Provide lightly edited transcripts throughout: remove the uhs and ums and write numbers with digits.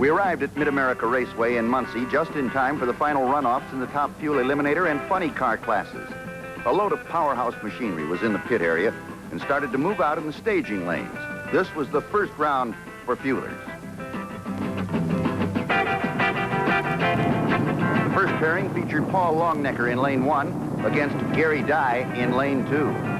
We arrived at Mid-America Raceway in Muncie just in time for the final runoffs in the top fuel eliminator and funny car classes. A load of powerhouse machinery was in the pit area and started to move out in the staging lanes. This was the first round for fuelers. The first pairing featured Paul Longnecker in lane 1 against Gary Dye in lane 2.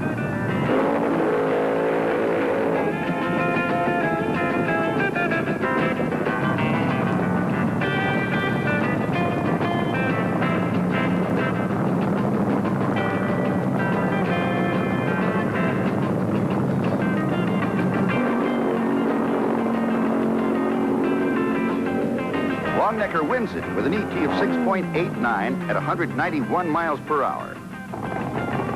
Longnecker wins it with an ET of 6.89 at 191 miles per hour.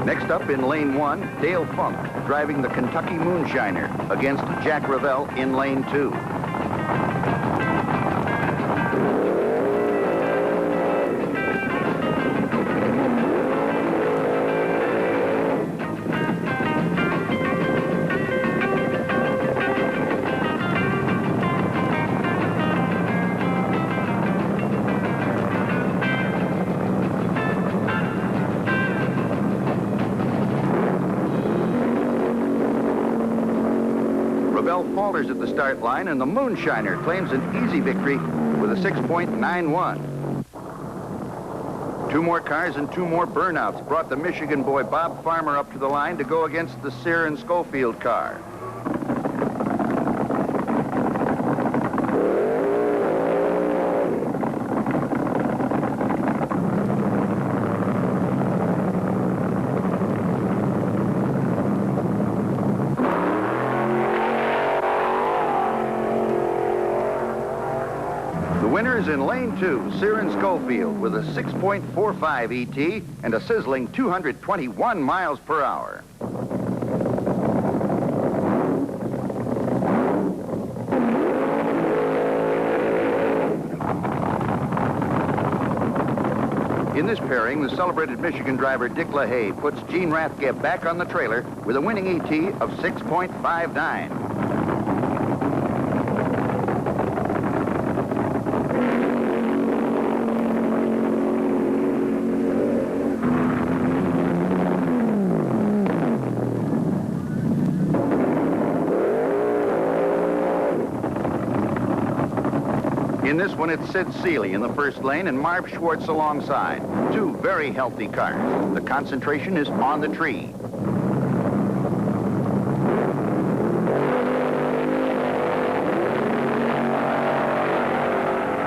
Next up in lane 1, Dale Funk driving the Kentucky Moonshiner against Jack Revell in lane 2. Revell falters at the start line, and the Moonshiner claims an easy victory with a 6.91. Two more cars and two more burnouts brought the Michigan boy Bob Farmer up to the line to go against the Sear and Schofield car. The winners in lane 2, Sear and Schofield, with a 6.45 ET and a sizzling 221 miles per hour. In this pairing, the celebrated Michigan driver Dick LaHaye puts Gene Rathgeb back on the trailer with a winning ET of 6.59. In this one, it's Sid Seeley in the first lane and Marv Schwartz alongside. Two very healthy cars. The concentration is on the tree.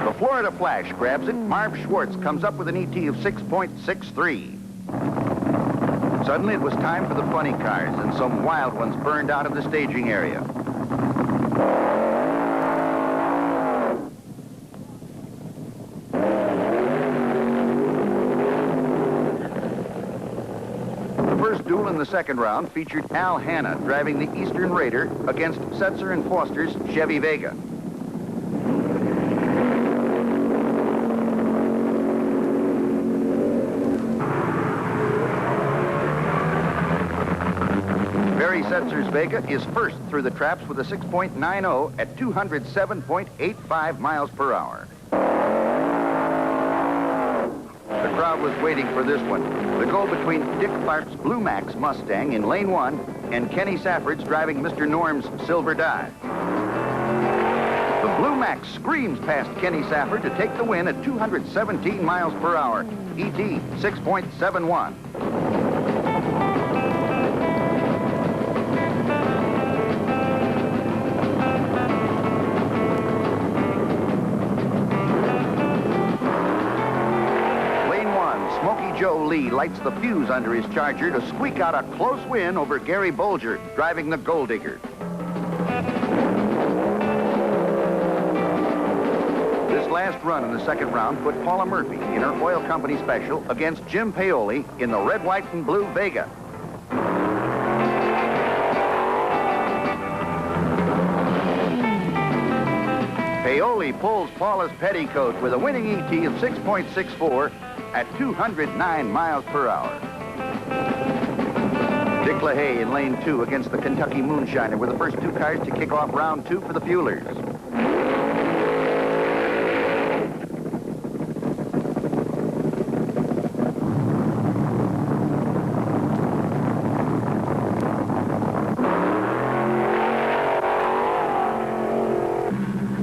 The Florida Flash grabs it. Marv Schwartz comes up with an ET of 6.63. Suddenly, it was time for the funny cars, and some wild ones burned out of the staging area. Duel in the second round featured Al Hanna driving the Eastern Raider against Setzer and Foster's Chevy Vega. Barry Setzer's Vega is first through the traps with a 6.90 at 207.85 miles per hour. The crowd was waiting for this one. The go between Dick Clark's Blue Max Mustang in lane 1 and Kenny Safford's driving Mr. Norm's Silver Dodge. The Blue Max screams past Kenny Safford to take the win at 217 miles per hour, ET 6.71. Joe Lee lights the fuse under his Charger to squeak out a close win over Gary Bolger, driving the Gold Digger. This last run in the second round put Paula Murphy in her oil company special against Jim Paoli in the red, white, and blue Vega. Paoli pulls Paula's petticoat with a winning ET of 6.64 at 209 miles per hour. Dick LaHaye in lane 2 against the Kentucky Moonshiner were the first two cars to kick off round 2 for the fuelers.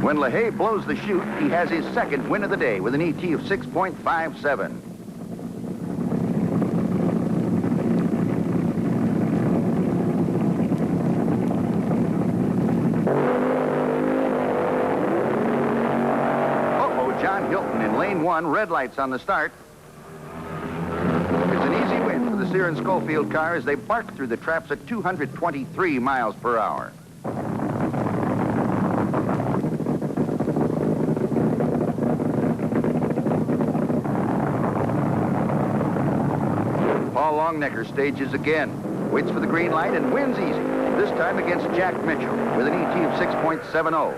When LaHaye blows the chute, he has his second win of the day with an ET of 6.57. John Hilton in lane 1, red lights on the start. It's an easy win for the Sear and Schofield car as they bark through the traps at 223 miles per hour. Paul Longnecker stages again, waits for the green light and wins easy, this time against Jack Mitchell with an ET of 6.70.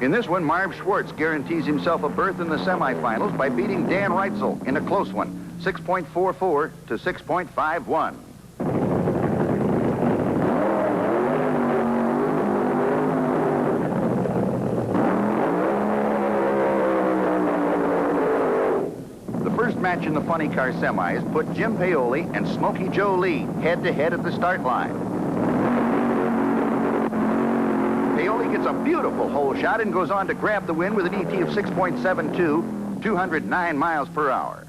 In this one, Marv Schwartz guarantees himself a berth in the semifinals by beating Dan Reitzel in a close one, 6.44 to 6.51. The first match in the funny car semis put Jim Paoli and Smokey Joe Lee head-to-head at the start line. Paoli gets a beautiful hole shot and goes on to grab the win with an ET of 6.72, 209 miles per hour.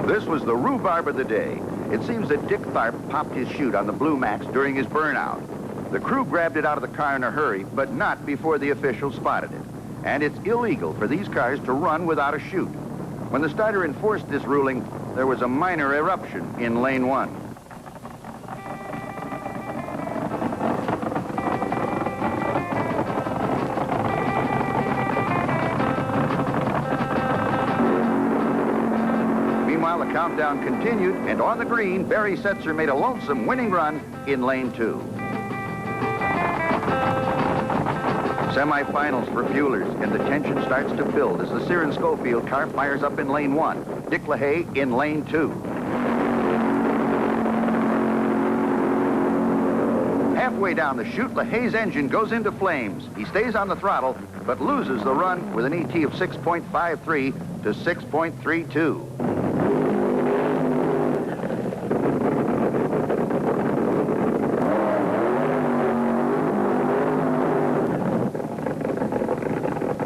This was the rhubarb of the day. It seems that Dick Tharp popped his chute on the Blue Max during his burnout. The crew grabbed it out of the car in a hurry, but not before the officials spotted it. And it's illegal for these cars to run without a chute. When the starter enforced this ruling, there was a minor eruption in lane 1. Meanwhile, the countdown continued, and on the green, Barry Setzer made a lonesome winning run in lane 2. Semifinals for fuelers, and the tension starts to build as the Sear and Schofield car fires up in lane 1. Dick LaHaye in lane 2. Halfway down the chute, LaHaye's engine goes into flames. He stays on the throttle, but loses the run with an ET of 6.53 to 6.32.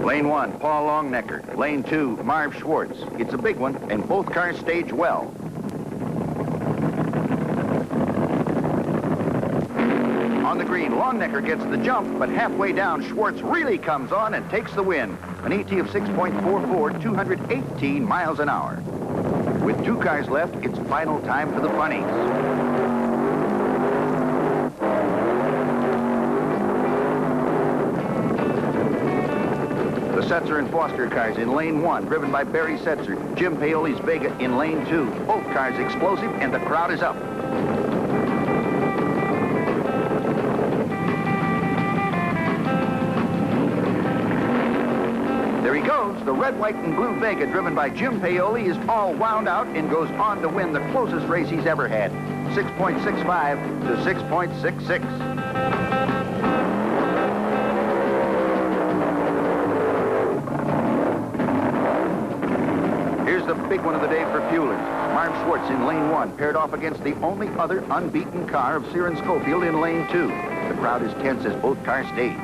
Lane 1, Paul Longnecker. Lane 2, Marv Schwartz. It's a big one, and both cars stage well. On the green, Longnecker gets the jump, but halfway down, Schwartz really comes on and takes the win. An ET of 6.44, 218 miles an hour. With 2 cars left, it's final time for the funnies. The Setzer and Foster cars in lane 1, driven by Barry Setzer. Jim Paoli's Vega in lane 2. Both cars explosive, and the crowd is up. There he goes. The red, white, and blue Vega, driven by Jim Paoli, is all wound out and goes on to win the closest race he's ever had, 6.65 to 6.66. Here's the big one of the day for fuelers. Marv Schwartz in lane 1, paired off against the only other unbeaten car of Sear and Schofield in lane 2. The crowd is tense as both cars stage.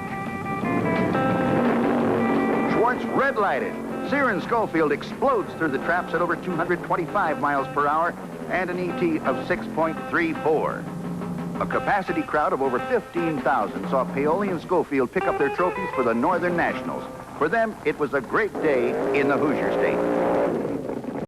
Schwartz red-lighted. Sear and Schofield explodes through the traps at over 225 miles per hour and an ET of 6.34. A capacity crowd of over 15,000 saw Paoli and Schofield pick up their trophies for the Northern Nationals. For them, it was a great day in the Hoosier State.